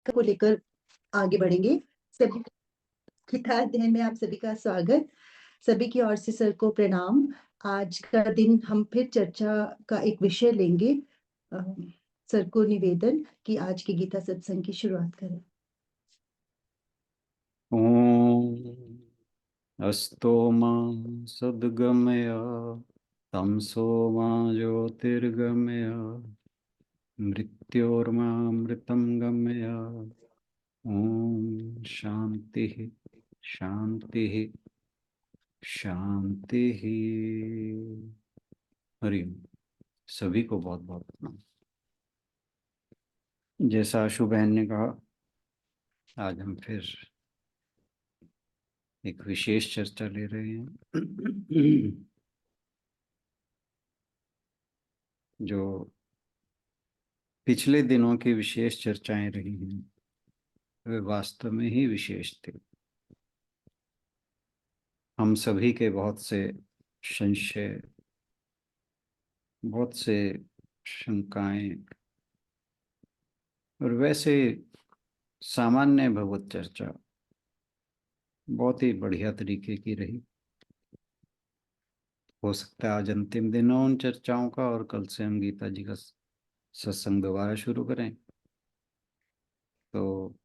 को लेकर आगे बढ़ेंगे। सभी गीता अध्ययन में आप सभी का स्वागत। सभी की ओर से सर को प्रणाम। आज का दिन हम फिर चर्चा का एक विषय लेंगे। सर को निवेदन कि आज की गीता सत्संग की शुरुआत करें। ओम अस्तो मा सद्गमय तमसो मा ज्योतिर्गमय मृत्योर्मामृतं गमय। ओम शांति शांति शांति। हरि ओम। सभी को बहुत बहुत प्रणाम। जैसा आशु बहन ने कहा, आज हम फिर एक विशेष चर्चा ले रहे हैं जो पिछले दिनों की विशेष चर्चाएं रही हैं, वे वास्तव में ही विशेष थे। हम सभी के बहुत से संशय, बहुत से शंकाएं और वैसे सामान्य भगवत चर्चा बहुत ही बढ़िया तरीके की रही। हो सकता है आज अंतिम दिन हो उन चर्चाओं का और कल से हम गीता जी का सत्संग दोबारा शुरू करें। तो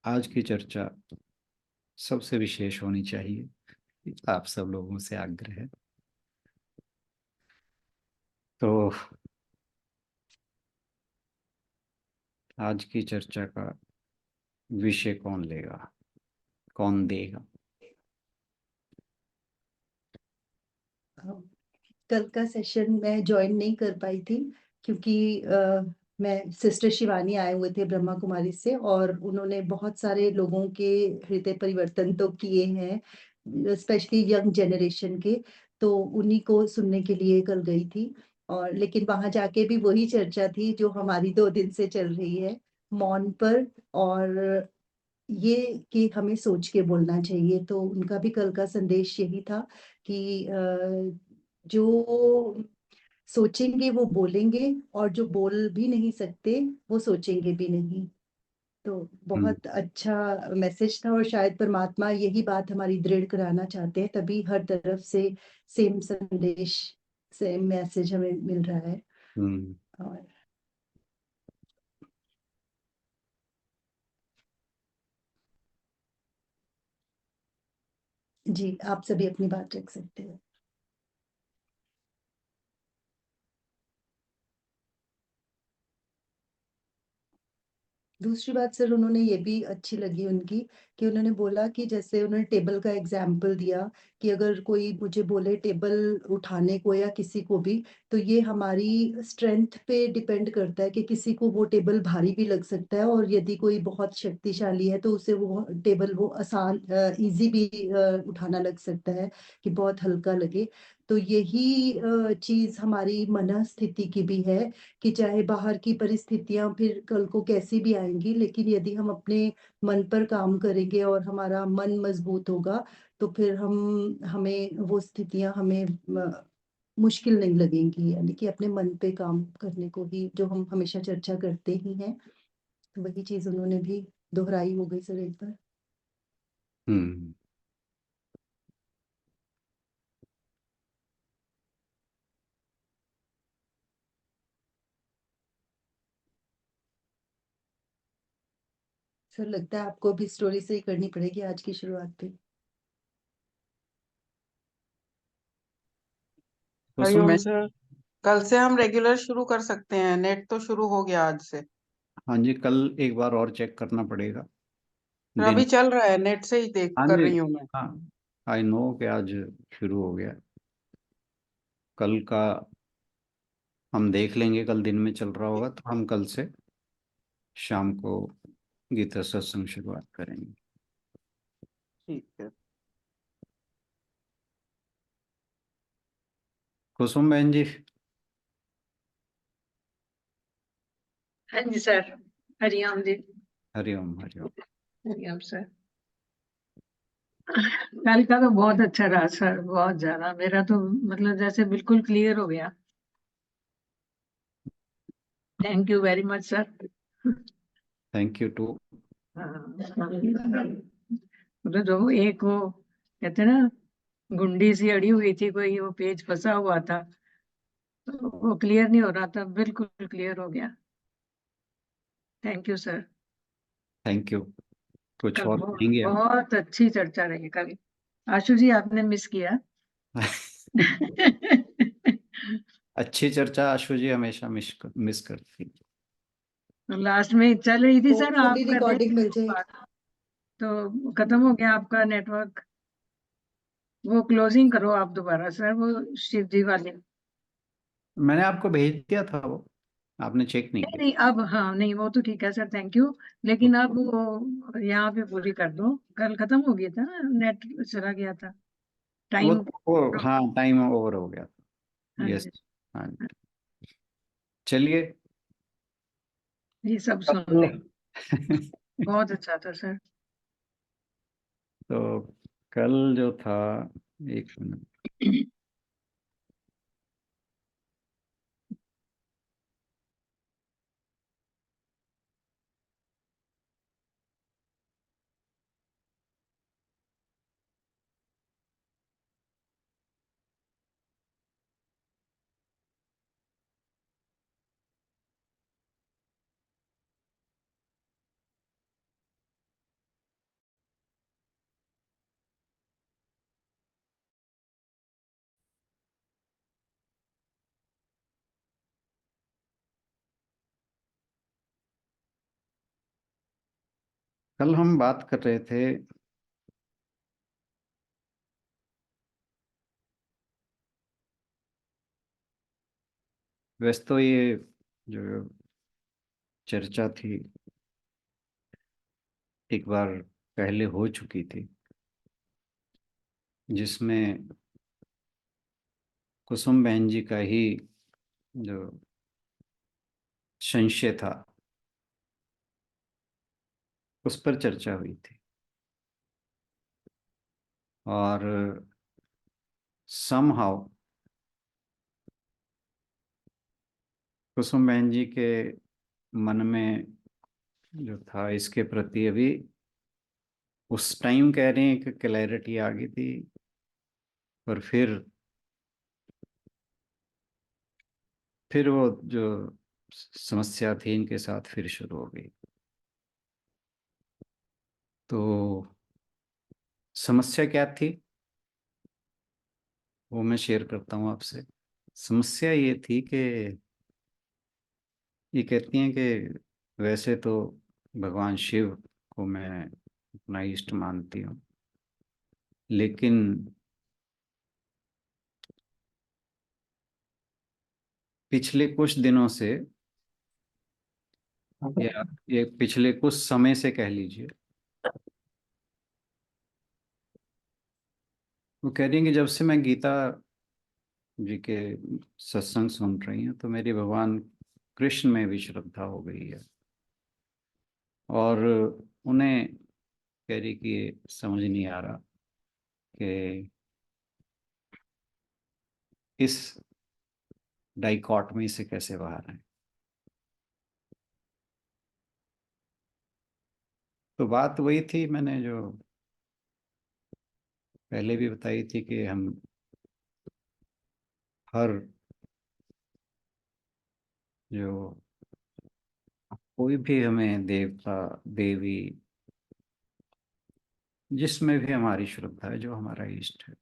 आज की चर्चा सबसे विशेष होनी चाहिए, आप सब लोगों से आग्रह है। तो आज की चर्चा का विषय कौन लेगा, कौन देगा? कल का सेशन मैं ज्वाइन नहीं कर पाई थी क्योंकि मैं सिस्टर शिवानी आए हुए थे ब्रह्मा कुमारी से और उन्होंने बहुत सारे लोगों के हृदय परिवर्तन तो किए हैं, स्पेशली यंग जनरेशन के। तो उन्हीं को सुनने के लिए कल गई थी और लेकिन वहां जाके भी वही चर्चा थी जो हमारी 2 दिन से चल रही है, मौन पर। और ये कि हमें सोच के बोलना चाहिए। तो उनका भी कल का संदेश यही था कि जो सोचेंगे वो बोलेंगे और जो बोल भी नहीं सकते वो सोचेंगे भी नहीं। तो बहुत अच्छा मैसेज था और शायद परमात्मा यही बात हमारी दृढ़ कराना चाहते हैं, तभी हर तरफ से सेम संदेश, सेम मैसेज हमें मिल रहा है। और जी, आप सभी अपनी बात रख सकते हैं। दूसरी बात सर उन्होंने ये भी अच्छी लगी उनकी कि उन्होंने बोला कि जैसे उन्होंने टेबल का एग्जाम्पल दिया कि अगर कोई मुझे बोले टेबल उठाने को या किसी को भी, तो ये हमारी स्ट्रेंथ पे डिपेंड करता है कि किसी को वो टेबल भारी भी लग सकता है और यदि कोई बहुत शक्तिशाली है तो उसे वो टेबल वो आसान इजी भी उठाना लग सकता है कि बहुत हल्का लगे। तो यही चीज हमारी मनस्थिति की भी है कि चाहे बाहर की परिस्थितियां फिर कल को कैसी भी आएंगी, लेकिन यदि हम अपने मन पर काम करेंगे और हमारा मन मजबूत होगा तो फिर हमें वो स्थितियां हमें मुश्किल नहीं लगेंगी। यानी कि अपने मन पे काम करने को ही जो हम हमेशा चर्चा करते ही हैं, तो वही चीज उन्होंने भी दोहराई हो गई सर एक बार। सर लगता है आपको भी स्टोरी से ही करनी पड़ेगी आज की शुरुआत पे। हरिओम सर, कल से हम रेगुलर शुरू कर सकते हैं। नेट तो शुरू हो गया आज से। हाँ जी, कल एक बार और चेक करना पड़ेगा पर दिन। अभी चल रहा है, नेट से ही देख हाँ कर जी, रही हूँ मैं। हाँ, आई नो कि आज शुरू हो गया। कल का हम देख लेंगे, कल दिन में चल रहा होगा तो हम कल से शाम को गीता सत्संग शुरुआत करेंगे। ठीक है। कुसुम बहन जी। हाँ जी सर, हरिओम जी। हरिओम हरिओम। हरिओम सर। कल का तो बहुत अच्छा रहा सर, बहुत ज्यादा। मेरा तो मतलब जैसे बिल्कुल क्लियर हो गया। Thank you very much sir. Thank you too. तो जो एक वो कहते हैं ना, गुंडी सी अड़ी हुई थी, कोई वो पेज फंसा हुआ था, तो वो क्लियर नहीं हो रहा था, बिल्कुल क्लियर हो गया। Thank you sir. Thank you. कुछ कल और बहुत कहेंगे आप? बहुत अच्छी चर्चा रही कल। आशु जी आपने मिस किया। अच्छी चर्चा आशु जी हमेशा मिस करती। लास्ट में चल रही थी सर, होपफुली आप कर रहे रिकॉर्डिंग थे मिल वो जाएगी। बात, तो खत्म हो गया आपका नेटवर्क। वो क्लोजिंग करो आप दोबारा सर, वो शिव जी वाली। मैंने आपको भेज दिया था वो, आपने चेक नहीं नहीं किया। नहीं, अब हाँ, नहीं वो तो ठीक है सर, थैंक यू। लेकिन अब वो यहाँ पे पूरी कर दो, कल खत्म हो गया था ना, नेट चला गया था, वो टाइम। वो हाँ, टाइम ओवर हो गया। हाँ यस। जी। हाँ, चलिए। ये सब सुन कल ले, बहुत अच्छा था सर। तो कल जो था, एक मिनट। कल हम बात कर रहे थे वैसे तो ये जो चर्चा थी एक बार पहले हो चुकी थी, जिसमें कुसुम बहन जी का ही जो संशय था उस पर चर्चा हुई थी। और समहाउ कुसुम बहन जी के मन में जो था इसके प्रति अभी उस टाइम कह रहे हैं कि क्लैरिटी आ गई थी, और फिर वो जो समस्या थी इनके साथ फिर शुरू हो गई। तो समस्या क्या थी वो मैं शेयर करता हूँ आपसे। समस्या ये थी कि ये कहती हैं कि वैसे तो भगवान शिव को मैं अपना इष्ट मानती हूँ, लेकिन पिछले कुछ दिनों से, या ये पिछले कुछ समय से कह लीजिए, वो कह रही हैं कि जब से मैं गीता जी के सत्संग सुन रही हूँ तो मेरी भगवान कृष्ण में भी श्रद्धा हो गई है। और उन्हें कह रही कि ये समझ नहीं आ रहा कि इस डाइकॉटमी से कैसे बाहर आए। तो बात वही थी मैंने जो पहले भी बताई थी कि हम हर जो कोई भी हमें देवता देवी जिसमें भी हमारी श्रद्धा है, जो हमारा इष्ट है,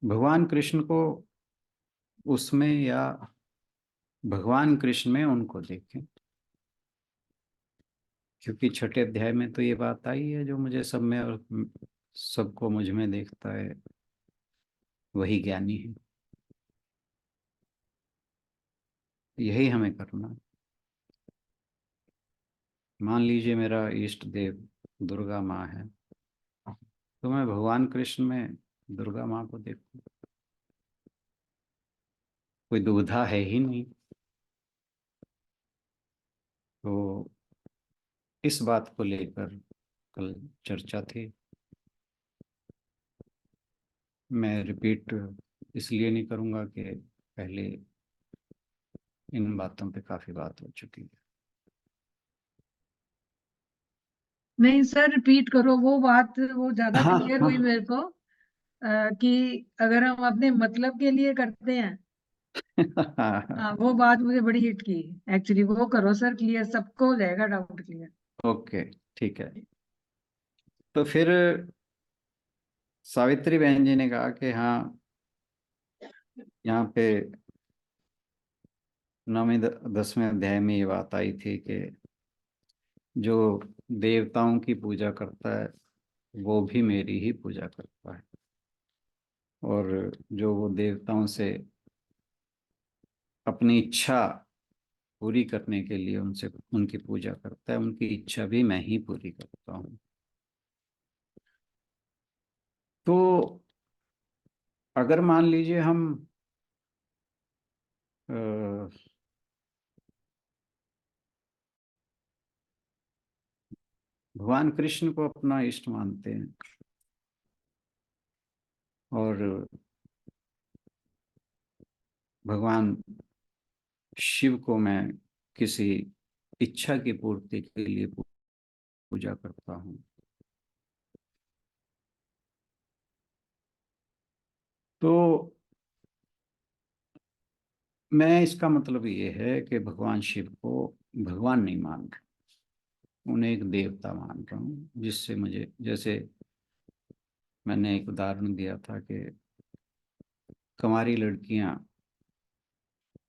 भगवान कृष्ण को उसमें या भगवान कृष्ण में उनको देखें। क्योंकि छठे अध्याय में तो ये बात आई है, जो मुझे सब में और सबको मुझ में देखता है वही ज्ञानी है। यही हमें करना है। मान लीजिए मेरा इष्ट देव दुर्गा माँ है, तो मैं भगवान कृष्ण में दुर्गा माँ को देखूं, कोई दुविधा है ही नहीं। तो इस बात को लेकर कल चर्चा थी। मैं रिपीट इसलिए नहीं करूँगा कि पहले इन बातों पे काफी बात हो चुकी है। नहीं सर, रिपीट करो वो बात, वो ज्यादा हाँ क्लियर हुई हाँ। मेरे को। कि अगर हम अपने मतलब के लिए करते हैं, हाँ वो बात मुझे बड़ी हिट की। एक्चुअली वो करो सर, क्लियर सबको हो जाएगा डाउट क्लियर। ओके ठीक है। तो फिर सावित्री बहन जी ने कहा कि हाँ, यहाँ पे 9वें 10वें अध्याय में ये बात आई थी कि जो देवताओं की पूजा करता है वो भी मेरी ही पूजा करता है, और जो वो देवताओं से अपनी इच्छा पूरी करने के लिए उनसे उनकी पूजा करता है, उनकी इच्छा भी मैं ही पूरी करता हूँ। तो अगर मान लीजिए हम अ, भगवान कृष्ण को अपना इष्ट मानते हैं और भगवान शिव को मैं किसी इच्छा की पूर्ति के लिए पूजा करता हूँ, तो मैं इसका मतलब ये है कि भगवान शिव को भगवान नहीं मान रहा, उन्हें एक देवता मान रहा हूँ, जिससे मुझे, जैसे मैंने एक उदाहरण दिया था कि कुंवारी लड़कियां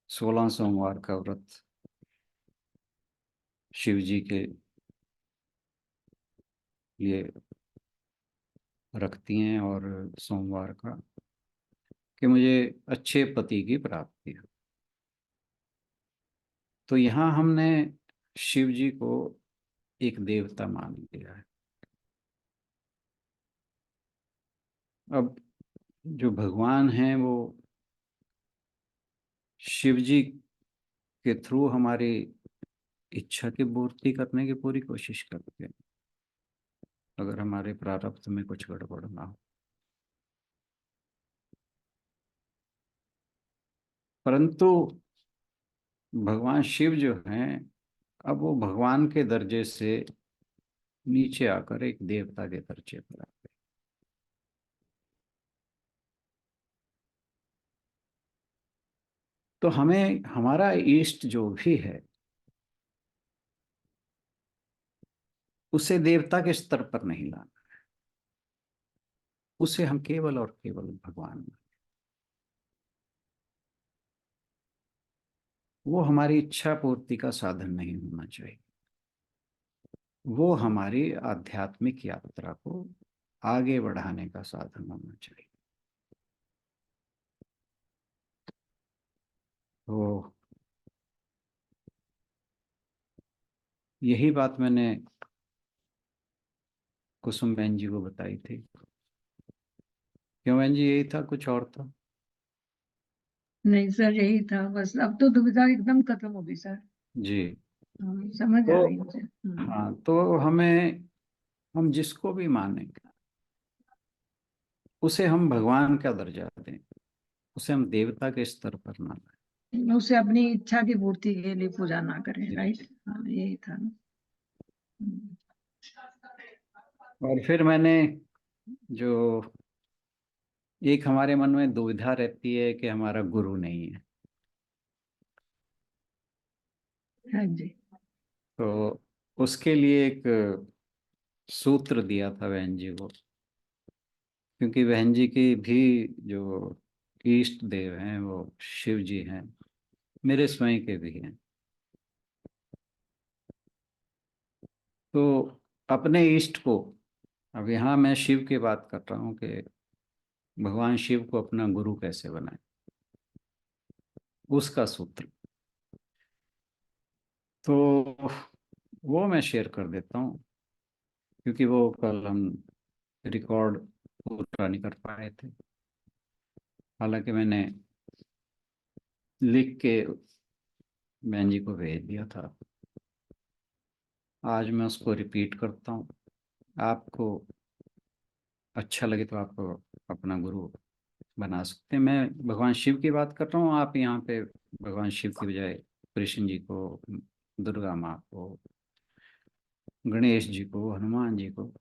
16 सोमवार का व्रत शिव जी के लिए रखती हैं, और सोमवार का, कि मुझे अच्छे पति की प्राप्ति हो। तो यहाँ हमने शिव जी को एक देवता मान लिया है। अब जो भगवान हैं वो शिव जी के थ्रू हमारी इच्छा की पूर्ति करने की पूरी कोशिश करते हैं, अगर हमारे प्रारब्ध में कुछ गड़बड़ ना हो। परंतु भगवान शिव जो हैं, अब वो भगवान के दर्जे से नीचे आकर एक देवता के दर्जे पर आ गए। तो हमें हमारा इष्ट जो भी है उसे देवता के स्तर पर नहीं लाना, उसे हम केवल और केवल भगवान में, वो हमारी इच्छा पूर्ति का साधन नहीं होना चाहिए, वो हमारी आध्यात्मिक यात्रा को आगे बढ़ाने का साधन होना चाहिए। तो यही बात मैंने कुसुम बहन जी को बताई थी। क्यों बहन जी, यही था, कुछ और था? नहीं सर, यही था बस, अब तो दुविधा एकदम खत्म हो गई सर। जी। हाँ, समझ आ तो गई मुझे। हाँ, तो हम जिसको भी माने उसे हम भगवान का दर्जा दें, उसे हम देवता के स्तर पर ना लाएं। उसे अपनी इच्छा की पूर्ति के लिए पूजा ना करें, जी। राइट। हाँ यही था ना। हम्म। और फिर मैंने जो एक हमारे मन में दुविधा रहती है कि हमारा गुरु नहीं है, हाँ जी। तो उसके लिए एक सूत्र दिया था बहन जी को, क्योंकि बहन जी की भी जो इष्ट देव हैं वो शिव जी हैं, मेरे स्वयं के भी हैं। तो अपने इष्ट को, अब यहाँ मैं शिव की बात कर रहा हूँ कि भगवान शिव को अपना गुरु कैसे बनाए, उसका सूत्र, तो वो मैं शेयर कर देता हूँ, क्योंकि वो कल हम रिकॉर्ड पूरा नहीं कर पाए थे। हालांकि मैंने लिख के बहन जी को भेज दिया था, आज मैं उसको रिपीट करता हूँ। आपको अच्छा लगे तो आप अपना गुरु बना सकते हैं। मैं भगवान शिव की बात कर रहा हूँ, आप यहाँ पे भगवान शिव की बजाय कृष्ण जी को, दुर्गा माँ को, गणेश जी को, हनुमान जी को,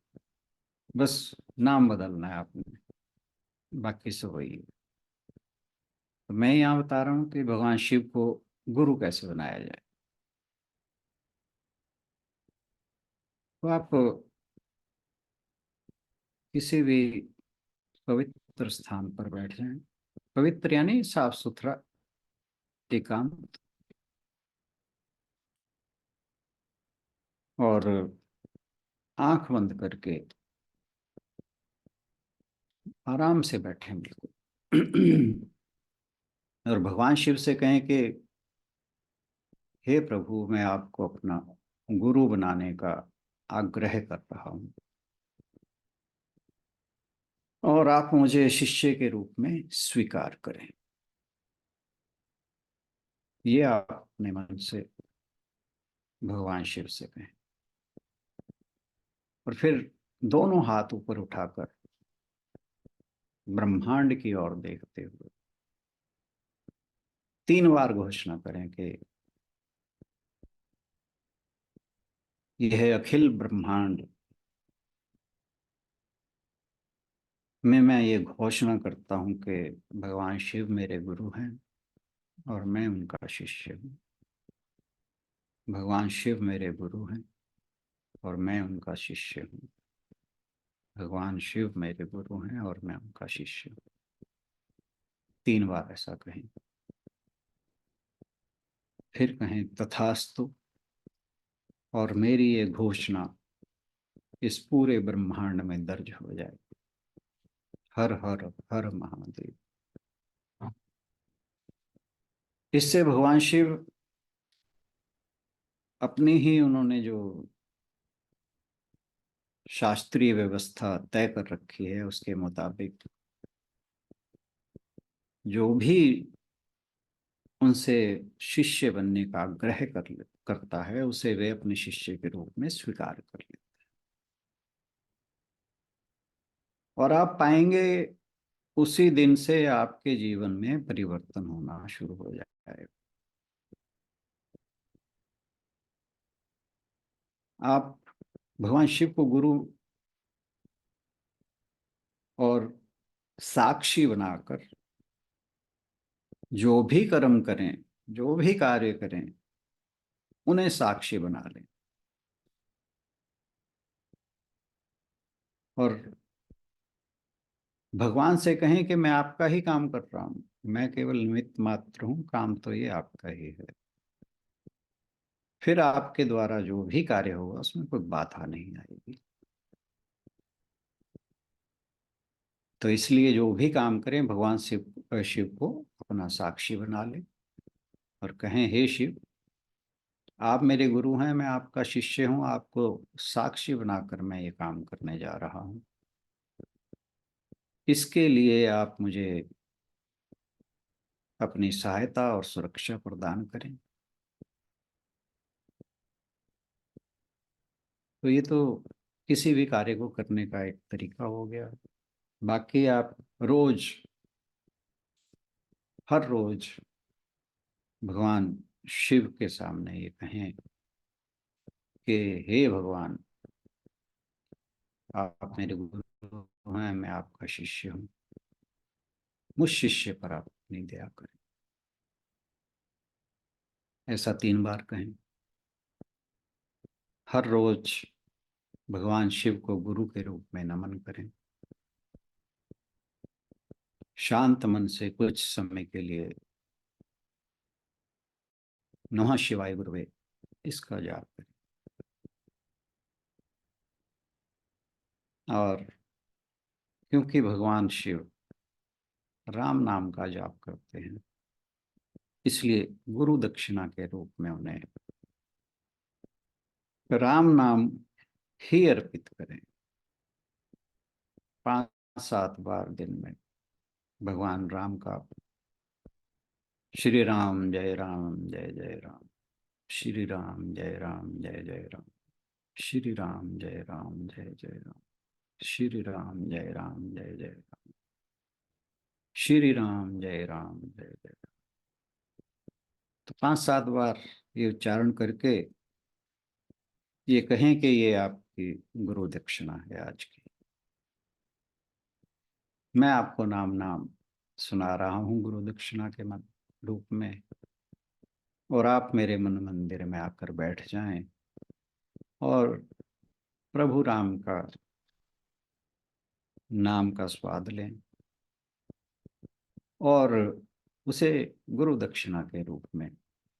बस नाम बदलना है आपने, बाकी सब वही है। तो मैं यहाँ बता रहा हूँ कि भगवान शिव को गुरु कैसे बनाया जाए। तो आप किसी भी पवित्र स्थान पर बैठ जाएं, पवित्र यानी साफ सुथरा, एकांत, और आंख बंद करके आराम से बैठें बिल्कुल। और भगवान शिव से कहें कि हे प्रभु, मैं आपको अपना गुरु बनाने का आग्रह कर रहा हूँ, और आप मुझे शिष्य के रूप में स्वीकार करें। ये आप अपने मन से भगवान शिव से कहें, और फिर दोनों हाथ ऊपर उठाकर ब्रह्मांड की ओर देखते हुए 3 बार घोषणा करें कि यह अखिल ब्रह्मांड में मैं ये घोषणा करता हूँ कि भगवान शिव मेरे गुरु हैं और मैं उनका शिष्य हूँ। भगवान शिव मेरे गुरु हैं और मैं उनका शिष्य हूँ। भगवान शिव मेरे गुरु हैं और मैं उनका शिष्य हूँ। 3 बार ऐसा कहें, फिर कहें तथास्तु, और मेरी ये घोषणा इस पूरे ब्रह्मांड में दर्ज हो जाए। हर हर हर महादेव। इससे भगवान शिव अपनी ही उन्होंने जो शास्त्रीय व्यवस्था तय कर रखी है उसके मुताबिक जो भी उनसे शिष्य बनने का आग्रह करता है उसे वे अपने शिष्य के रूप में स्वीकार कर लेते हैं। और आप पाएंगे उसी दिन से आपके जीवन में परिवर्तन होना शुरू हो जाएगा। आप भगवान शिव को गुरु और साक्षी बनाकर जो भी कर्म करें, जो भी कार्य करें, उन्हें साक्षी बना लें, और भगवान से कहें कि मैं आपका ही काम कर रहा हूं, मैं केवल निमित्त मात्र हूं, काम तो ये आपका ही है। फिर आपके द्वारा जो भी कार्य होगा उसमें कोई बाधा नहीं आएगी। तो इसलिए जो भी काम करें भगवान शिव को अपना साक्षी बना लें और कहें हे शिव, आप मेरे गुरु हैं, मैं आपका शिष्य हूं, आपको साक्षी बनाकर मैं ये काम करने जा रहा हूं। इसके लिए आप मुझे अपनी सहायता और सुरक्षा प्रदान करें। तो ये तो किसी भी कार्य को करने का एक तरीका हो गया। बाकी आप रोज, हर रोज भगवान शिव के सामने ये कहें कि हे भगवान, आप मेरे गुरु हैं, मैं आपका शिष्य हूँ, मुझ शिष्य पर आप अपनी दया करें। ऐसा 3 बार कहें। हर रोज भगवान शिव को गुरु के रूप में नमन करें। शांत मन से कुछ समय के लिए नमः शिवाय गुरुवे इसका जाप करें। और क्योंकि भगवान शिव राम नाम का जाप करते हैं, इसलिए गुरु दक्षिणा के रूप में उन्हें राम नाम ही अर्पित करें। 5-7 बार दिन में भगवान राम का श्री राम जय राम, श्री राम जय राम, श्री राम जय राम, श्री राम जय राम, श्री राम जय राम। तो 5-7 बार ये उच्चारण करके ये कहें कि ये आपकी गुरु दक्षिणा है आज की। मैं आपको नाम नाम सुना रहा हूँ गुरु दक्षिणा के रूप में, और आप मेरे मन मंदिर में आकर बैठ जाएं और प्रभु राम का नाम का स्वाद लें और उसे गुरु दक्षिणा के रूप में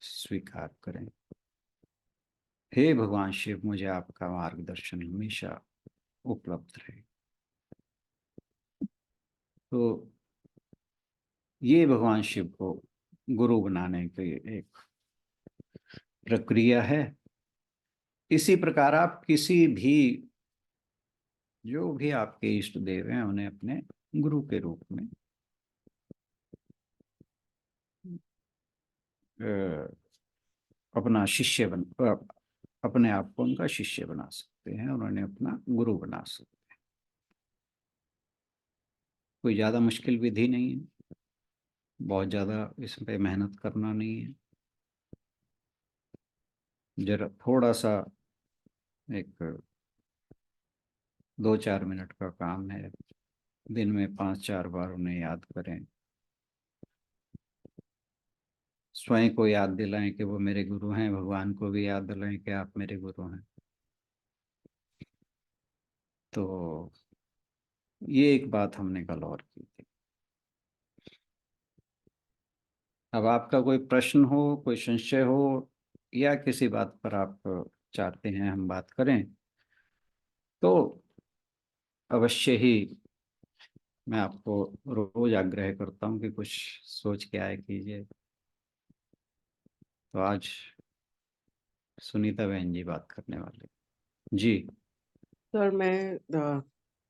स्वीकार करें। हे भगवान शिव, मुझे आपका मार्गदर्शन हमेशा उपलब्ध रहे। तो ये भगवान शिव को गुरु बनाने की एक प्रक्रिया है। इसी प्रकार आप किसी भी, जो भी आपके इष्ट देव हैं, उन्हें अपने गुरु के रूप में अपना शिष्य अपने आप को उनका शिष्य बना सकते हैं और उन्हें अपना गुरु बना सकते हैं। कोई ज़्यादा मुश्किल विधि नहीं है, बहुत ज़्यादा इस पे मेहनत करना नहीं है। जरा थोड़ा सा एक 2-4 मिनट का काम है। दिन में 5-4 बार उन्हें याद करें, स्वयं को याद दिलाएं कि वो मेरे गुरु हैं, भगवान को भी याद दिलाएं कि आप मेरे गुरु हैं। तो ये एक बात हमने कल और की थी। अब आपका कोई प्रश्न हो, कोई संशय हो, या किसी बात पर आप चाहते हैं हम बात करें, तो अवश्य ही मैं आपको रोज आग्रह करता हूँ कि कुछ सोच के आए कीजिए। तो आज सुनीता बहन जी बात करने वाले जी। सर मैं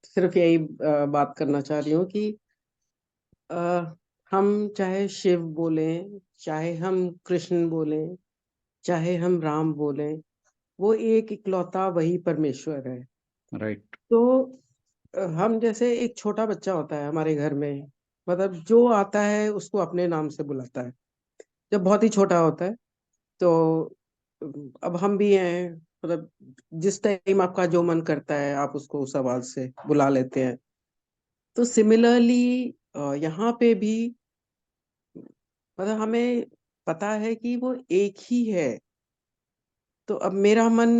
सिर्फ यही बात करना चाह रही हूँ कि अ, हम चाहे शिव बोलें, चाहे हम कृष्ण बोलें, चाहे हम राम बोलें, वो एक इकलौता वही परमेश्वर है। राइट। तो हम जैसे एक छोटा बच्चा होता है हमारे घर में, मतलब जो आता है उसको अपने नाम से बुलाता है जब बहुत ही छोटा होता है। तो अब हम भी हैं, मतलब जिस टाइम आपका जो मन करता है आप उसको उस आवाज से बुला लेते हैं। तो सिमिलरली यहाँ पे भी मतलब हमें पता है कि वो एक ही है। तो अब मेरा मन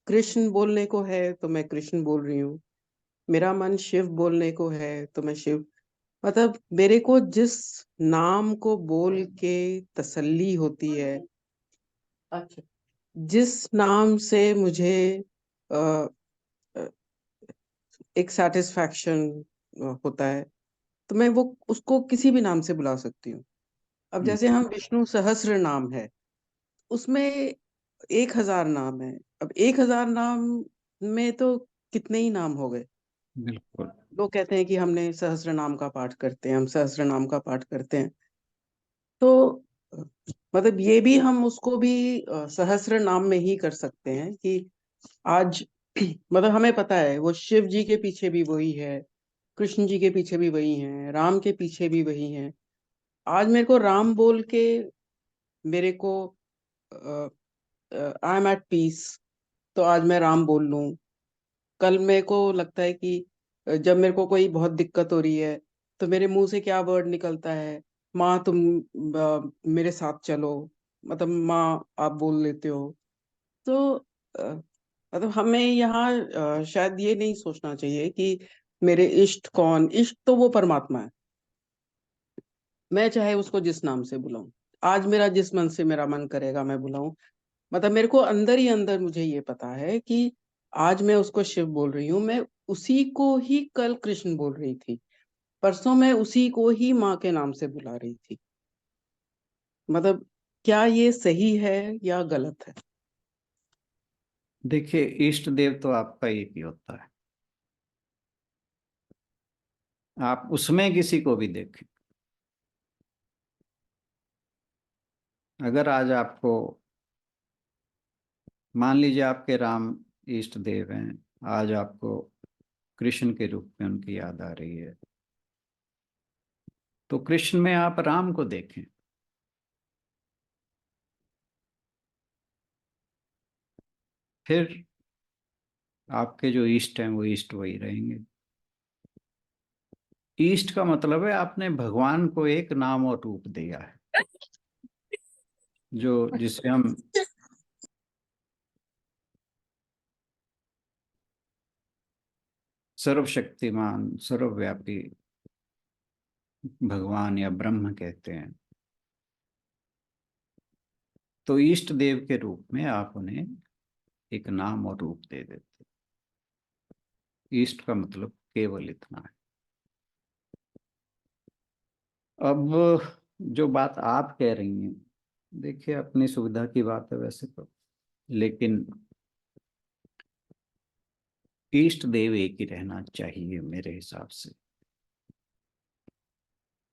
कृष्ण बोलने को है तो मैं कृष्ण बोल रही हूँ, मेरा मन शिव बोलने को है तो मैं शिव, मतलब मेरे को जिस नाम को बोल के तसल्ली होती है, अच्छा, जिस नाम से मुझे अ, अ, एक सेटिस्फैक्शन होता है, तो मैं वो उसको किसी भी नाम से बुला सकती हूँ। अब जैसे हम विष्णु सहस्र नाम है, उसमें 1000 नाम है। अब 1000 नाम में तो कितने ही नाम हो गए। बिल्कुल। लोग कहते हैं कि हमने सहस्र नाम का पाठ करते हैं, हम सहस्र नाम का पाठ करते हैं। तो मतलब ये भी हम उसको भी सहस्र नाम में ही कर सकते हैं कि आज मतलब हमें पता है वो शिव जी के पीछे भी वही है, कृष्ण जी के पीछे भी वही है, राम के पीछे भी वही है। आज मेरे को राम बोल के मेरे को आई एम एट पीस, तो आज मैं राम बोल लूं। कल मेरे को लगता है कि जब मेरे को कोई बहुत दिक्कत हो रही है तो मेरे मुंह से क्या वर्ड निकलता है, माँ तुम मेरे साथ चलो, मतलब माँ आप बोल लेते हो। तो मतलब हमें यहाँ शायद ये नहीं सोचना चाहिए कि मेरे इष्ट कौन, इष्ट तो वो परमात्मा है, मैं चाहे उसको जिस नाम से बुलाऊं। आज मेरा जिस मन से मेरा मन करेगा मैं बुलाऊं। मतलब मेरे को अंदर ही अंदर मुझे ये पता है कि आज मैं उसको शिव बोल रही हूँ, मैं उसी को ही कल कृष्ण बोल रही थी, परसों मैं उसी को ही माँ के नाम से बुला रही थी। मतलब क्या ये सही है या गलत है? देखिए, इष्ट देव तो आपका एक ही होता है, आप उसमें किसी को भी देखें। अगर आज आपको, मान लीजिए आपके राम इष्ट देव हैं, आज आपको कृष्ण के रूप में उनकी याद आ रही है, तो कृष्ण में आप राम को देखें। फिर आपके जो ईष्ट हैं वो ईष्ट वही रहेंगे। ईष्ट का मतलब है आपने भगवान को एक नाम और रूप दिया है, जो जिसे हम सर्वशक्तिमान सर्वव्यापी भगवान या ब्रह्म कहते हैं। तो इष्ट देव के रूप में आप उन्हें एक नाम और रूप दे देते। इष्ट का मतलब केवल इतना है। अब जो बात आप कह रही हैं, देखिए अपनी सुविधा की बात है वैसे तो, लेकिन इष्ट देव एक ही रहना चाहिए मेरे हिसाब से,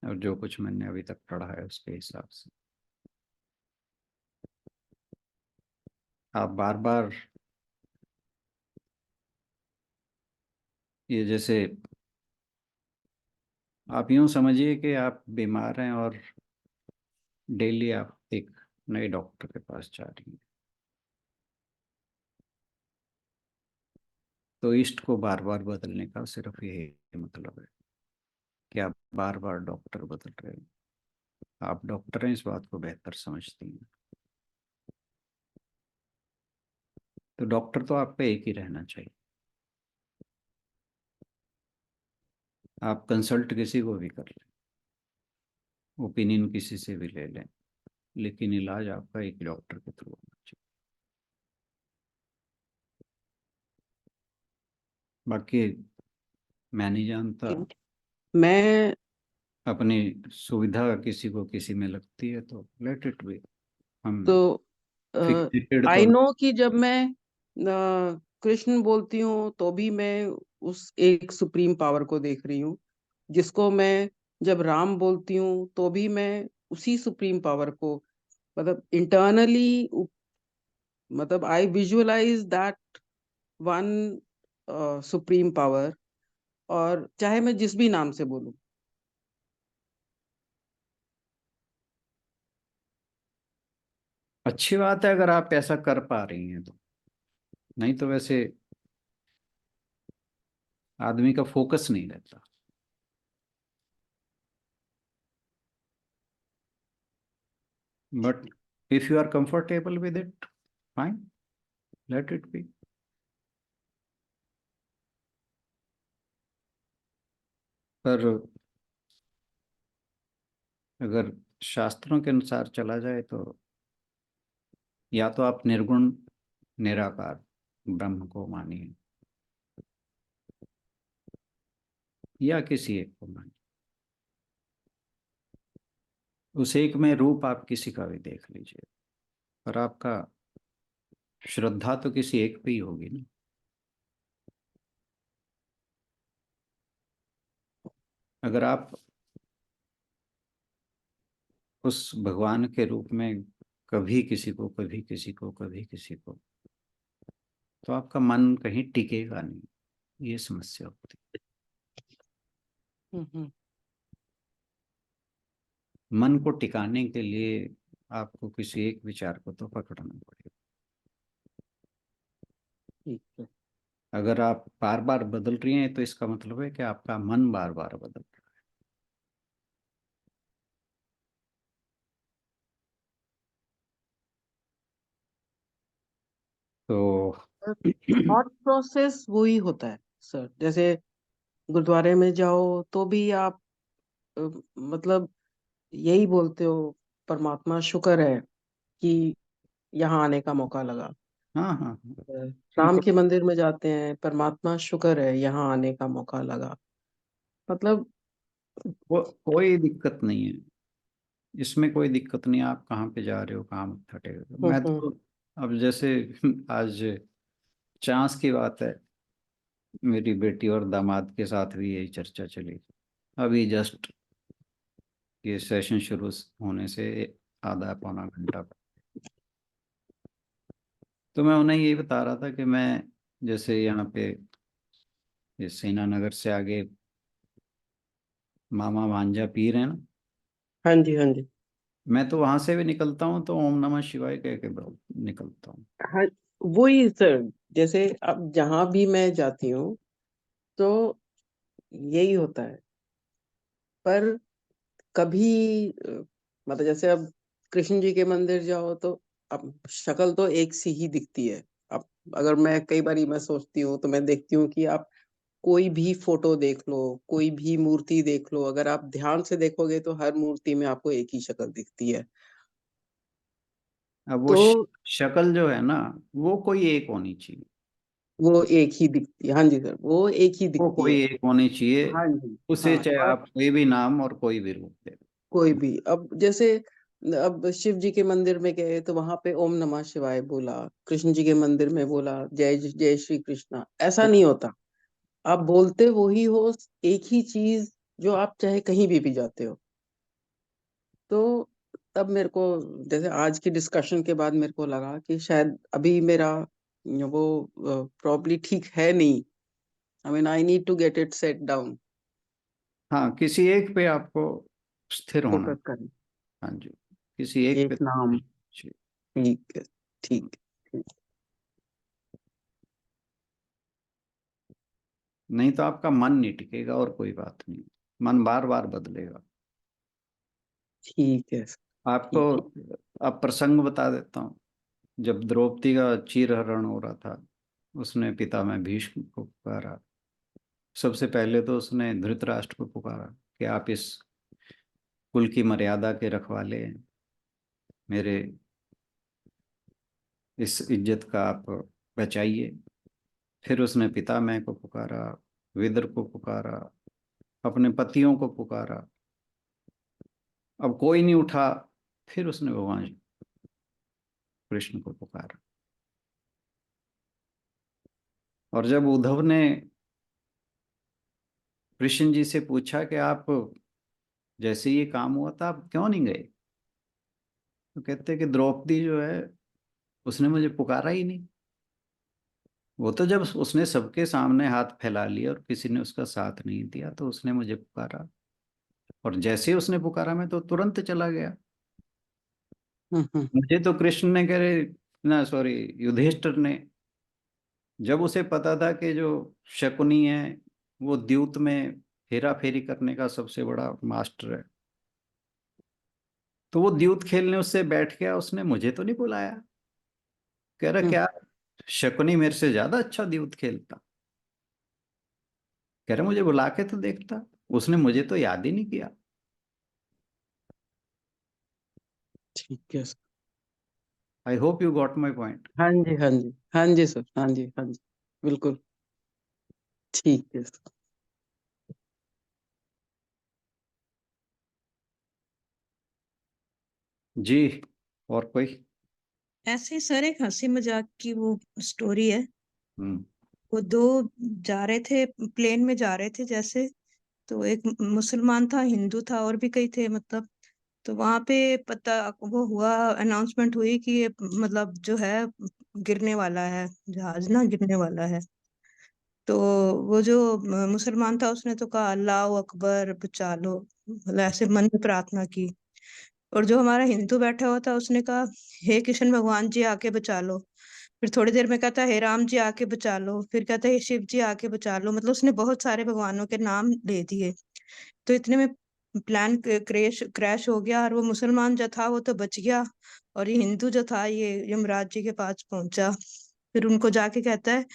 और जो कुछ मैंने अभी तक पढ़ा है उसके हिसाब से। आप बार बार ये जैसे आप यूं समझिए कि आप बीमार हैं और डेली आप एक नए डॉक्टर के पास जा रही हैं, तो इष्ट को बार बार बदलने का सिर्फ यही मतलब है कि आप बार बार डॉक्टर बदल रहे हैं। आप डॉक्टर हैं, इस बात को बेहतर समझती हैं, तो डॉक्टर तो आपका एक ही रहना चाहिए। आप कंसल्ट किसी को भी कर लें, ओपिनियन किसी से भी ले लें, लेकिन इलाज आपका एक डॉक्टर के थ्रू होना चाहिए। बाकी मैं नहीं जानता, मैं अपनी सुविधा किसी को किसी में लगती है तो लेट इट बी। हम तो फिक्सेटेड तो आई नो कि जब मैं कृष्ण बोलती हूँ तो भी मैं उस एक सुप्रीम पावर को देख रही हूँ, जिसको मैं जब राम बोलती हूँ तो भी मैं उसी सुप्रीम पावर को, मतलब इंटरनली, मतलब I visualize that one supreme power, और चाहे मैं जिस भी नाम से बोलूं। अच्छी बात है अगर आप ऐसा कर पा रही हैं तो, नहीं तो वैसे आदमी का फोकस नहीं रहता। But if you are comfortable with it, fine, let it be. पर अगर शास्त्रों के अनुसार चला जाए तो या तो आप निर्गुण निराकार ब्रह्म को मानिए या किसी एक को मानिए। उस एक में रूप आप किसी का भी देख लीजिए, पर आपका श्रद्धा तो किसी एक पे ही होगी ना। अगर आप उस भगवान के रूप में कभी किसी को कभी किसी को कभी किसी को, तो आपका मन कहीं टिकेगा नहीं, ये समस्या होती है। हम्म। मन को टिकाने के लिए आपको किसी एक विचार को तो पकड़ना पड़ेगा। ठीक है। अगर आप बार बार बदल रही हैं तो इसका मतलब है कि आपका मन बार बार बदल रहा है। तो थॉट प्रोसेस वही होता है सर, जैसे गुरुद्वारे में जाओ तो भी आप मतलब यही बोलते हो, परमात्मा शुक्र है कि यहाँ आने का मौका लगा। हाँ हाँ हाँ, राम बिल्कुल। के मंदिर में जाते हैं, परमात्मा शुक्र है यहाँ आने का मौका लगा। मतलब वो कोई दिक्कत नहीं है, इसमें कोई दिक्कत नहीं है। आप कहाँ पे जा रहे हो, कहाँ मत्था टेक रहे हो। मैं हम्म। तो अब जैसे आज चांस की बात है, मेरी बेटी और दामाद के साथ भी यही चर्चा चली अभी जस्ट, ये सेशन शुरू होने से आधा पौना घंटा। तो मैं उन्हें यही बता रहा था कि मैं जैसे यहाँ पे ये सेना नगर से आगे मामा भांजा पीर है ना, हाँ जी, हाँ जी। मैं तो वहां से भी निकलता हूँ तो ओम नमः शिवाय कह के निकलता हूँ। हाँ, वही सर, जैसे अब जहां भी मैं जाती हूँ तो यही होता है। पर कभी मतलब जैसे अब कृष्ण जी के मंदिर जाओ तो अब शक्ल तो एक सी ही दिखती है। अब अगर मैं कई बारी मैं सोचती हूँ तो मैं देखती हूँ कि आप कोई भी फोटो देख लो, कोई भी मूर्ति देख लो, अगर आप ध्यान से देखोगे तो हर मूर्ति में आपको एक ही शक्ल दिखती है। अब वो तो शक्ल जो है ना, वो कोई एक होनी चाहिए। वो एक ही दिखती है, हाँ जी सर, वो एक ही वो दिखती कोई है। एक होनी चाहिए। हाँ जी। उसे हाँ, चाहे और आप कोई भी नाम और कोई भी रूप दे। कोई भी, अब जैसे अब शिव जी के मंदिर में गए तो वहां पे ओम नमः शिवाय बोला, कृष्ण जी के मंदिर में बोला जय जय श्री कृष्णा, ऐसा नहीं होता। आप बोलते वो ही हो, एक ही चीज, जो आप चाहे कहीं भी जाते हो। तो तब मेरे को, जैसे आज की डिस्कशन के बाद मेरे को लगा कि शायद अभी मेरा वो प्रॉब्ली ठीक है नहीं। I mean I need to get it set down. हाँ, किसी एक पे आपको स्थिर होना। फोकस करना, हाँ जी, किसी एक पे एक नाम। चाहिए। ठीक है, ठीक है, नहीं तो आपका मन नहीं टिकेगा, और कोई बात नहीं। मन बार बार बदलेगा। ठीक है, आपको ठीक है। अब प्रसंग बता देता हूँ। जब द्रौपदी का चीरहरण हो रहा था, उसने पिता में भीष्म को पुकारा। सबसे पहले तो उसने धृतराष्ट्र को पुकारा कि आप इस कुल की मर्यादा के रखवाले हैं, मेरे इस इज्जत का आप बचाइए। फिर उसने पितामह को पुकारा, विदुर को पुकारा, अपने पतियों को पुकारा। अब कोई नहीं उठा। फिर उसने भगवान कृष्ण को पुकारा। और जब उद्धव ने कृष्ण जी से पूछा कि आप जैसे ये काम हुआ था आप क्यों नहीं गए, तो कहते कि द्रौपदी जो है उसने मुझे पुकारा ही नहीं। वो तो जब उसने सबके सामने हाथ फैला लिया और किसी ने उसका साथ नहीं दिया तो उसने मुझे पुकारा। और जैसे ही उसने पुकारा मैं तो तुरंत चला गया। हम्म। मुझे तो कृष्ण ने कह रहे, ना सॉरी, युधिष्ठिर ने, जब उसे पता था कि जो शकुनी है वो द्यूत में हेरा फेरी करने का सबसे बड़ा मास्टर है, तो वो द्यूत खेलने उससे बैठ गया, उसने मुझे तो नहीं बुलाया। कह रहा हम्म। क्या, शकुनी मेरे से ज्यादा अच्छा द्यूत खेलता। कह रहा मुझे बुला के तो देखता। उसने मुझे तो याद ही नहीं किया। ठीक है sir. I hope you got my point. हाँ जी, हाँ जी, हाँ जी सर, हाँ जी, हाँ जी, बिल्कुल ठीक है सर। जी, और कोई? ऐसे ही सर एक हंसी मजाक की वो स्टोरी है। हम्म। वो दो जा रहे थे, प्लेन में जा रहे थे जैसे। तो एक मुसलमान था, हिंदू था, और भी कई थे मतलब। तो वहां पे पता वो हुआ, अनाउंसमेंट हुई कि ये मतलब जो है गिरने वाला है, जहाज ना गिरने वाला है। तो वो जो मुसलमान था उसने तो कहा अल्लाह अकबर बचा लो, मतलब ऐसे मन में प्रार्थना की। और जो हमारा हिंदू बैठा हुआ था उसने कहा हे कृष्ण भगवान जी आके बचा लो। फिर थोड़ी देर में कहता हे राम जी आके बचा लो, फिर कहता हे शिव जी आके बचा लो, मतलब उसने बहुत सारे भगवानों के नाम ले दिए। तो इतने में प्लान क्रैश क्रैश हो गया, और वो मुसलमान जो था वो तो बच गया, और ये हिंदू जो था ये यमराज जी के पास पहुंचा। फिर उनको जाके कहता है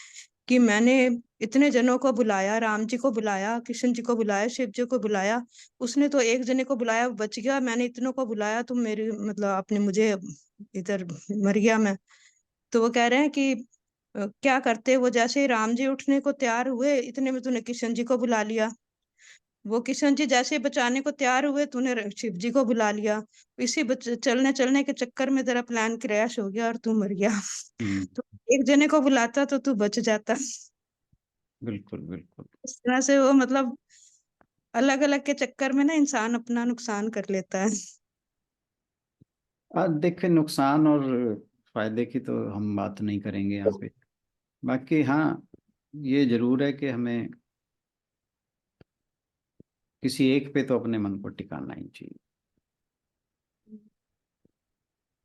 कि मैंने इतने जनों को बुलाया, राम जी को बुलाया, कृष्ण जी को बुलाया, शिव जी को बुलाया, उसने तो एक जने को बुलाया वो बच गया, मैंने इतनों को बुलाया, तुम मेरी मतलब आपने मुझे इधर मर गया मैं। तो वो कह रहे हैं कि क्या करते, वो जैसे ही राम जी उठने को तैयार हुए इतने में तूने कृष्ण जी को बुला लिया। वो कृष्ण जी जैसे ही बचाने को तैयार हुए तूने शिव जी को बुला लिया। इसी चलने चलने के चक्कर में तेरा प्लान क्रैश हो गया और तू मर गया। हम्म। तो एक जने को बुलाता तो तू बच जाता। बिल्कुल बिल्कुल। इस तरह से वो मतलब अलग अलग के चक्कर में ना इंसान अपना नुकसान कर लेता है। आज देखें, नुकसान और फायदे की तो हम बात नहीं करेंगे यहाँ पे। बाकी हाँ, ये जरूर है कि हमें किसी एक पे तो अपने मन को टिकाना ही चाहिए।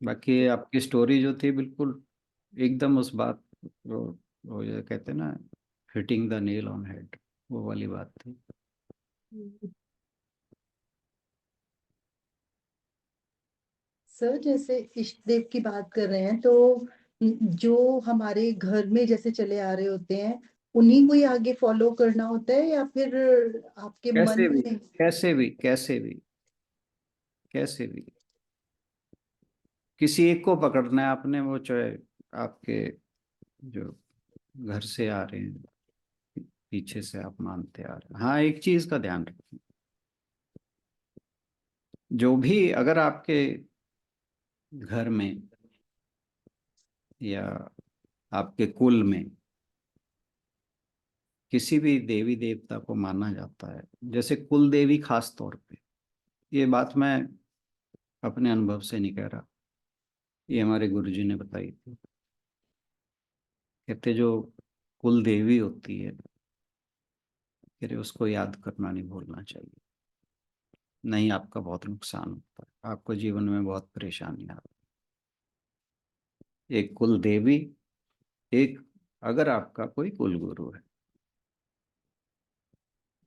बाकी आपकी स्टोरी जो थी बिल्कुल एकदम उस बात वो ये कहते हैं ना, hitting the nail on head, वो वाली बात थी। सर जैसे इष्ट देव की बात कर रहे हैं, तो जो हमारे घर में जैसे चले आ रहे होते हैं, उन्हीं को ही आगे फॉलो करना होता है, या फिर आपके मन कैसे भी में? कैसे भी कैसे भी कैसे भी किसी एक को पकड़ना है आपने, वो चाहे आपके जो घर से आ रहे हैं, पीछे से आप मानते आ रहे हैं। हाँ, एक चीज का ध्यान रखें, जो भी अगर आपके घर में या आपके कुल में किसी भी देवी देवता को माना जाता है, जैसे कुल देवी खास तौर पे, ये बात मैं अपने अनुभव से नहीं कह रहा, ये हमारे गुरुजी ने बताई थी। कहते जो कुल देवी होती है, कहते उसको याद करना नहीं भूलना चाहिए, नहीं आपका बहुत नुकसान होता है, आपको जीवन में बहुत परेशानी आती है। एक कुल देवी, एक अगर आपका कोई कुल गुरु है,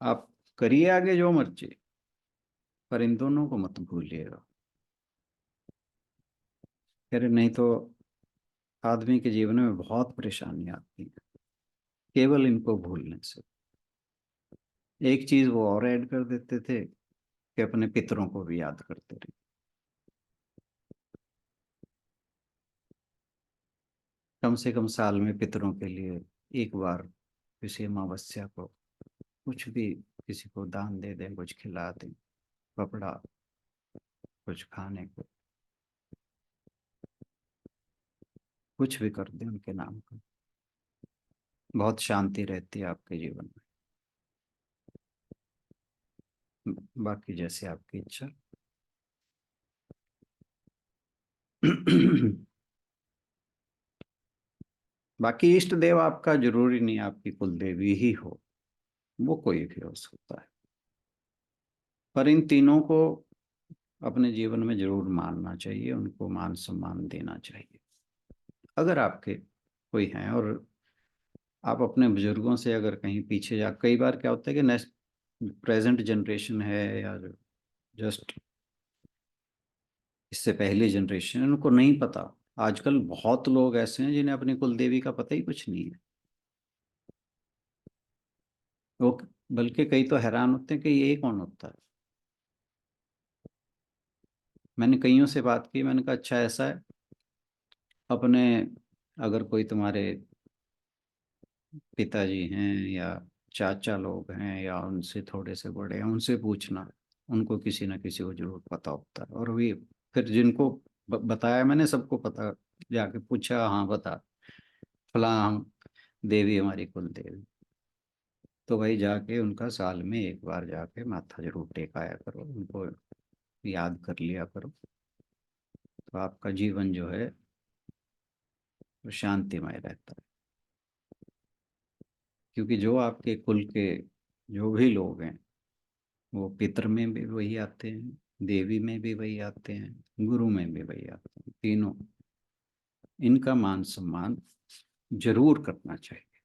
आप करिए आगे जो मर्जी, पर इन दोनों को मत भूलिएगा। फिर नहीं तो आदमी के जीवन में बहुत परेशानी आती है केवल इनको भूलने से। एक चीज वो और ऐड कर देते थे कि अपने पितरों को भी याद करते रहे। कम से कम साल में पितरों के लिए एक बार किसी अमावस्या को कुछ भी किसी को दान दे दें, कुछ खिला दें, कपड़ा, कुछ खाने को, कुछ भी कर दें उनके नाम का। बहुत शांति रहती है आपके जीवन में। बाकी जैसे आपकी इच्छा। बाकी इष्ट देव आपका जरूरी नहीं आपकी कुल देवी ही हो, वो कोई भी हो सकता है, पर इन तीनों को अपने जीवन में जरूर मानना चाहिए, उनको मान सम्मान देना चाहिए अगर आपके कोई हैं। और आप अपने बुजुर्गों से अगर कहीं पीछे जा, कई बार क्या होता है कि नेक्स्ट प्रेजेंट जनरेशन है या जस्ट इससे पहली जनरेशन है, उनको नहीं पता। आजकल बहुत लोग ऐसे हैं जिन्हें अपनी कुल देवी का पता ही कुछ नहीं है। वो बल्कि कई तो हैरान होते हैं कि ये कौन होता है। मैंने कईयों से बात की, मैंने कहा अच्छा ऐसा है, अपने अगर कोई तुम्हारे पिताजी हैं या चाचा लोग हैं या उनसे थोड़े से बड़े हैं, उनसे पूछना, उनको किसी ना किसी को जरूर पता होता है। और भी फिर जिनको बताया मैंने, सबको पता, जाके पूछा, हाँ बता, फलां देवी हमारी कुल देवी। तो भाई जाके उनका साल में एक बार जाके माथा जरूर टेकाया करो, उनको याद कर लिया करो, तो आपका जीवन जो है वो शांतिमय रहता है। क्योंकि जो आपके कुल के जो भी लोग हैं, वो पितर में भी वही आते हैं, देवी में भी वही आते हैं, गुरु में भी वही आते हैं, तीनों। इनका मान सम्मान जरूर करना चाहिए,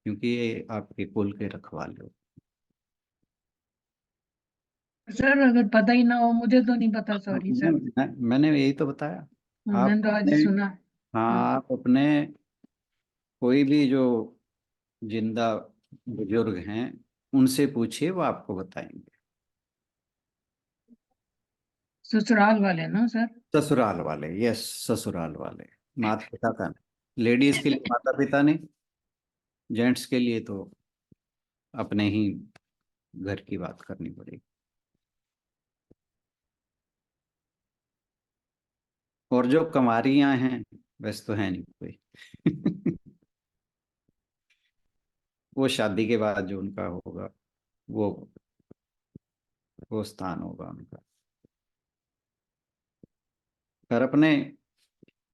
क्योंकि ये आपके कुल के रखवाले हो। सर अगर पता ही ना हो, मुझे तो नहीं पता, सॉरी सर। मैंने यही तो बताया। आप मैंने तो आज अपने, सुना। हाँ। हाँ, आप अपने कोई भी जो जिंदा बुजुर्ग हैं उनसे पूछिए, वो आपको बताएंगे। ससुराल वाले ना सर? ससुराल वाले, यस, ससुराल वाले। माता पिता का नहीं, लेडीज के लिए माता पिता नहीं, जेंट्स के लिए तो अपने ही घर की बात करनी पड़ेगी। और जो कमारियां हैं, वैसे तो है नहीं कोई। वो शादी के बाद जो उनका होगा, वो वो स्थान होगा उनका। पर अपने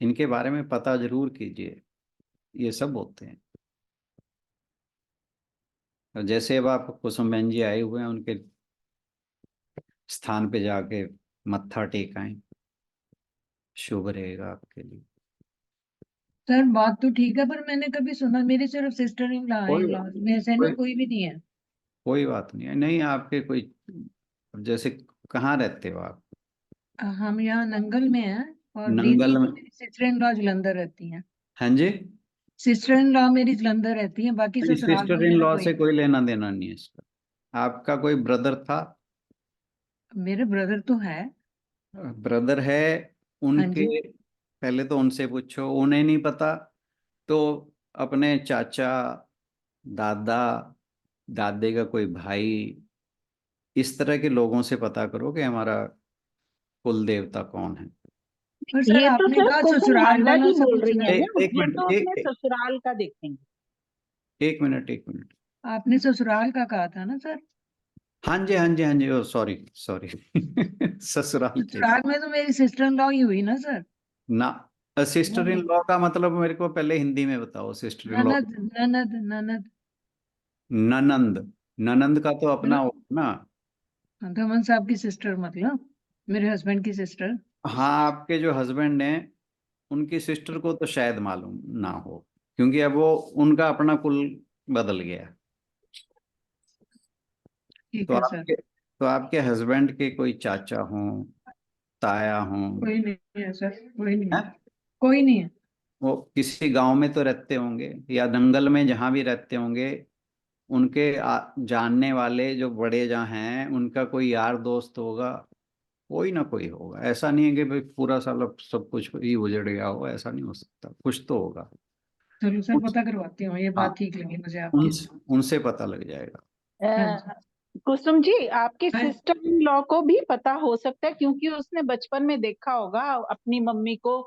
इनके बारे में पता जरूर कीजिए, ये सब होते हैं। और जैसे अब आप कुसुम बहन जी आए हुए हैं, उनके स्थान पे जाके मत्था टेकाएं, शुभ रहेगा आपके लिए। सर बात तो ठीक है, पर मैंने कभी सुना, मेरी सिर्फ सिस्टर इन लॉ है, कोई इन लॉ में से ना कोई कोई भी नहीं है। कोई बात नहीं है। नहीं, आपके कोई जैसे कहाँ रहते हो आप? हम यहाँ नंगल में हैं, और रीति नंगल में? मेरी सिस्टर इन लॉ जलंधर रहती हैं। हाँ जी। सिस्टर इन लॉ मेरी जलंधर रहती है, बाकी ससुराल में सिस्टर इन मेरा लॉ कोई से नहीं। कोई लेना देना नहीं है इसका। आपका कोई ब्रदर था? मेरे ब्रदर तो है। ब्रदर है हाँ उनके, जी। पहले तो उनसे पूछो, उन्हें नहीं पता तो अपने चाचा, दादा, दादे का कोई भाई, इस तरह के लोगों से पता करो कि हमारा कुल देवता कौन है। पर सर ये तो आपने सर कहा कुसुम ससुराल हांडा वालों जी से बोल रही पूछना है है। ना, एक ये मिनट, तो अपने ससुराल का देखेंगे। एक मिनट, एक मिनट। आपने ससुराल का कहा था ना सर? हाँ जी, हाँ जी, हाँ जी, ओ सॉरी, सॉरी। ससुराल के ससुराल में तो मेरी सिस्टर इन लॉ ही हुई ना सर। ना। सिस्टर इन लॉ का मतलब मेरे को पहले हिंदी में बताओ। सिस्टर इन लॉ, ननद ननद ननद। ननंद? ननंद का तो अपना मतलब होगा ना। धमन साहब की सिस्टर, मतलब मेरे हस्बैंड की सिस्टर। हाँ, आपके जो हस्बैंड हैं उनकी सिस्टर को तो शायद मालूम ना हो, क्योंकि अब वो उनका अपना कुल बदल गया। ठीक तो है सर। आपके हस्बैंड के कोई चाचा हों, ताया हों? कोई नहीं है सर, कोई नहीं है। हैं? कोई नहीं है। वो किसी गांव में तो रहते होंगे, या दंगल में जहां भी रहते होंगे, उनके जानने वाले जो बड़े जहाँ हैं उनका कोई यार दोस्त होगा, कोई ना कोई होगा। ऐसा नहीं है कि भाई पूरा साल अब सब कुछ ही उजड़ गया हो, ऐसा नहीं हो सकता, कुछ तो होगा। चलो सर, उस, पता करवाती हूँ, ये बात हाँ, ठीक लगी मुझे आपकी। उनसे पता लग जाएगा। हाँ जी। कुसुम जी, आपके हाँ, सिस्टर इन लॉ को भी पता हो सकता है, क्योंकि उसने बचपन में देखा होगा अपनी मम्मी को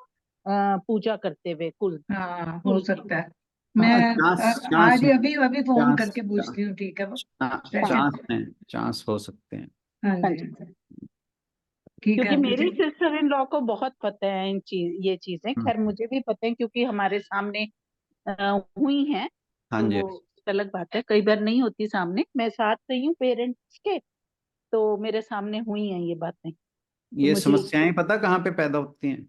पूजा करते हुए कुल हाँ हो कुल की। सकता है। मैं हाँ, चांस चांस आज ही अभी अभी फोन चांस करके पूछती हूँ, ठीक है हाँ सेशन। चांस हैं, चांस हो सकते हैं। हाँ हाँ जी, जी, हाँ जी। ठीक क्योंकि है मुझे। मेरी सिस्टर इन लॉ को बहुत पता है ये चीजें। हम्म, खैर मुझे भी पता है, क्योंकि हमारे सामने हुई हैं। हाँ तो जी। वो अलग बात है, कई बार नहीं होती सामने, मैं साथ रही हूँ पेरेंट्स के, तो मेरे सामने हुई हैं ये बातें, तो ये मुझे। समस्याएं पता कहाँ पे पैदा होती हैं?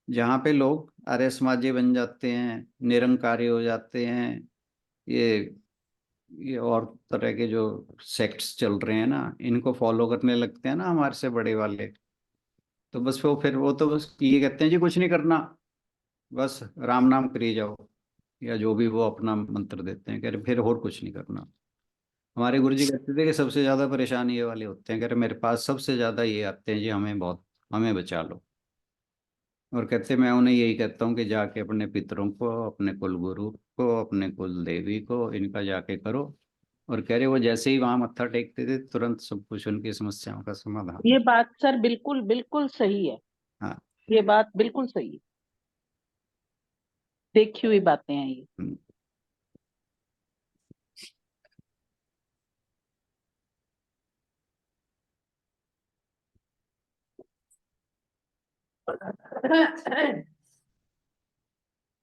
जहाँ पे लोग अरेसमाजी बन जाते हैं, निरंकारी हो जाते हैं, ये ये और तरह के जो सेक्ट्स चल रहे हैं ना, इनको फॉलो करने लगते हैं ना हमारे से बड़े वाले, तो बस वो फिर वो तो बस ये कहते हैं जी कुछ नहीं करना, बस राम नाम करी जाओ, या जो भी वो अपना मंत्र देते हैं, कह रहे फिर और कुछ नहीं करना। हमारे गुरु जी कहते थे कि सबसे ज्यादा परेशान ये वाले होते हैं, कह रहे मेरे पास सबसे ज्यादा ये आते हैं जी, हमें बहुत, हमें बचा लो। और कहते मैं उन्हें यही कहता हूँ कि जाके अपने पितरों को, अपने कुल गुरु को, अपने कुल देवी को, इनका जाके करो। और कह रहे वो जैसे ही वहां मत्था टेकते थे तुरंत सब कुछ उनकी समस्याओं का समाधान। ये बात सर बिल्कुल बिल्कुल सही है। हाँ। ये बात बिल्कुल सही है, देखी हुई बातें हैं ये। हम्म।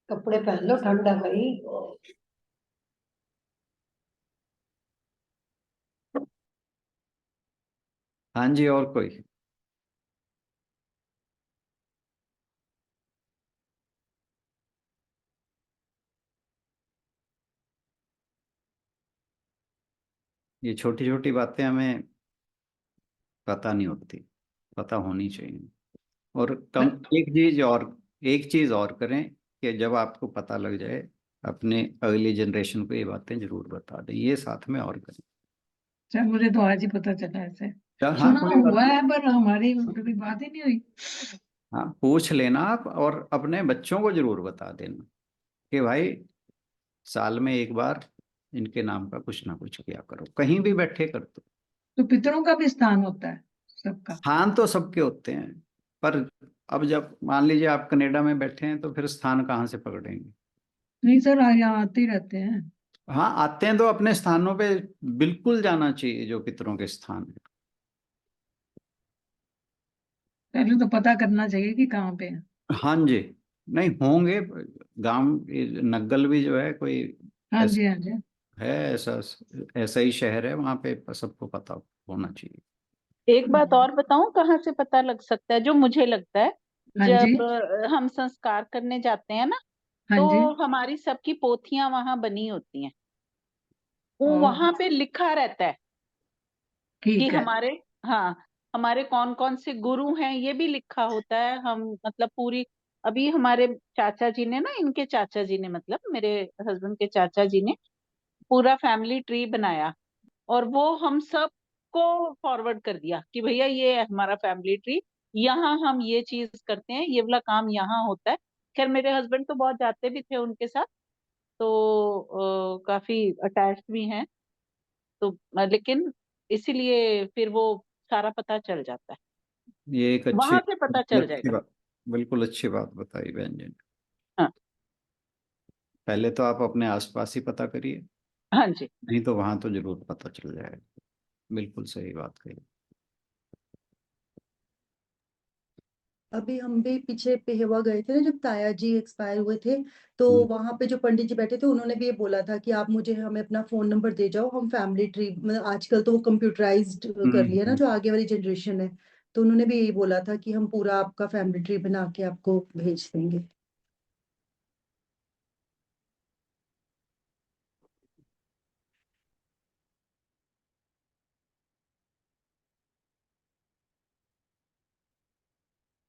कपड़े पहन लो, ठंड है भाई। हाँ जी, और कोई? ये छोटी छोटी बातें हमें पता नहीं होती, पता होनी चाहिए। और कम, एक चीज और करें कि जब आपको पता लग जाए, अपने अगली जनरेशन को ये बातें जरूर बता दें, ये साथ में और करें। सर मुझे तो आज ही पता चला ऐसे। हाँ, सुना कोई बात हुआ नहीं। है, पर हमारी कभी बात ही नहीं हुई। हाँ, पूछ लेना आप, और अपने बच्चों को जरूर बता देना कि भाई साल में एक बार इनके नाम का कुछ ना कुछ किया करो, कहीं भी बैठे कर दो। तो पितरों का भी स्थान होता है सबका? स्थान तो सबके होते हैं, पर अब जब मान लीजिए आप कनाडा में बैठे हैं तो फिर स्थान कहाँ से पकड़ेंगे? नहीं सर, यहाँ आते ही रहते हैं। हाँ, आते हैं तो अपने स्थानों पे बिल्कुल जाना चाहिए, जो पितरों के स्थान है। पहले तो पता करना चाहिए कि कहाँ पे है। हाँ जी। नहीं होंगे, गांव नग्गल भी जो है कोई हाँ ऐसा जी, हाँ जी। है, ऐसा ऐसा ही शहर है, वहां पे सबको पता होना चाहिए। एक बात और बताऊं कहाँ से पता लग सकता है, जो मुझे लगता है, हाँ जी। जब हम संस्कार करने जाते हैं ना, हाँ जी, तो हमारी सबकी पोथियां वहां बनी होती हैं, वो ओ वहां पे लिखा रहता है कि ठीक है, हमारे, हाँ, हमारे कौन कौन से गुरु हैं ये भी लिखा होता है। हम मतलब पूरी, अभी हमारे चाचा जी ने ना, इनके चाचा जी ने, मतलब मेरे हस्बैंड के चाचा जी ने पूरा फैमिली ट्री बनाया, और वो हम सबको फॉरवर्ड कर दिया कि भैया ये है हमारा फैमिली ट्री, यहाँ हम ये चीज करते हैं, ये वाला काम यहाँ होता है। खैर मेरे हस्बैंड तो बहुत जाते भी थे उनके साथ, तो काफी अटैच्ड भी हैं, तो लेकिन इसीलिए फिर वो सारा पता चल जाता है, ये एक अच्छी, वहां से पता बिल्कुल चल अच्छी जाएगा। बात, बिल्कुल अच्छी बात बताई बहन जी ने। हाँ, पहले तो आप अपने आसपास ही पता करिए, हाँ जी, नहीं तो वहां तो जरूर पता चल जाएगा। बिल्कुल सही बात कही। अभी हम भी पीछे पेहवा गए थे ना, जब ताया जी एक्सपायर हुए थे, तो वहां पे जो पंडित जी बैठे थे उन्होंने भी ये बोला था कि आप मुझे हमें अपना फोन नंबर दे जाओ, हम फैमिली ट्री, मतलब आजकल तो वो कंप्यूटराइज्ड कर लिया ना हम्म। जो आगे वाली जनरेशन है, तो उन्होंने भी यही बोला था कि हम पूरा आपका फैमिली ट्री बना के आपको भेज देंगे।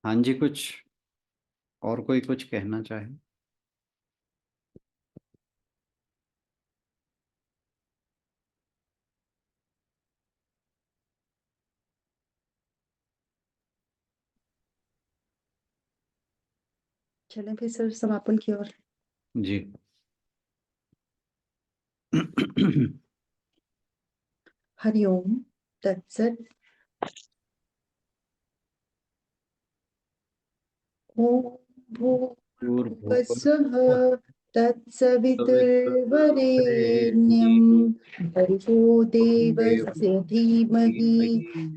हाँ जी, कुछ और कोई कुछ कहना चाहे? चलें फिर सर समापन की ओर। जी। हरिओम तत्सत। ओम भूर्भुवस्सुः तत्सवितुर्वरेण्यं भर्गो देवस्य धीमहि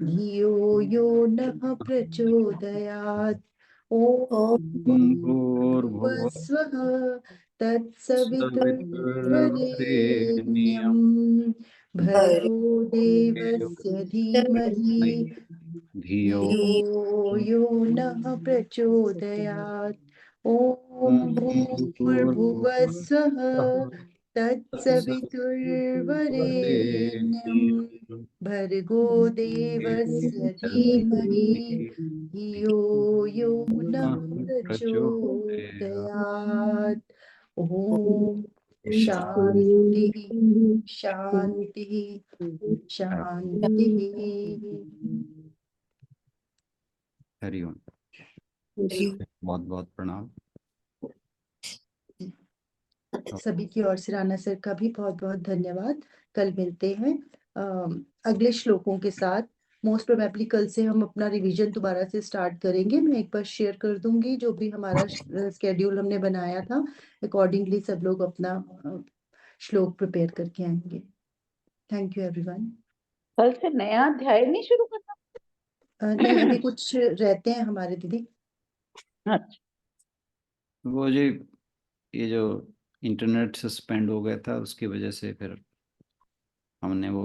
धियो यो नः प्रचोदयात्। ओम भूर्भुवः भूर्भुवस्सुः तत्सवितुर्वरेण्यं सवितुर्वरेण्यं भर्गो देवस्य देवस्य धीमहि धियो धियो यो नः प्रचोदयात्। ॐ भूर्भुवस्सुः तत्सवितुर्वरेण्यं भर्गो देवस्य धीमहि धियो यो नः प्रचोदयात्। ॐ शान्तिः शान्तिः शान्तिः। हरिओम। जी बहुत बहुत प्रणाम। सभी की ओर से राणा सर का भी बहुत बहुत धन्यवाद। कल मिलते हैं अगले श्लोकों के साथ। मोस्ट प्रोबेबली कल से हम अपना रिवीजन दोबारा से स्टार्ट करेंगे। मैं एक बार शेयर कर दूंगी जो भी हमारा स्केड्यूल हमने बनाया था, अकॉर्डिंगली सब लोग अपना श्लोक प्रिपेयर करके आएंगे। Thank you everyone. कल से नया अध्याय नहीं शुरू करना? नहीं, अभी कुछ रहते हैं हमारे दीदी। अच्छा, वो जी, ये जो इंटरनेट सस्पेंड हो गया था उसकी वजह से फिर हमने वो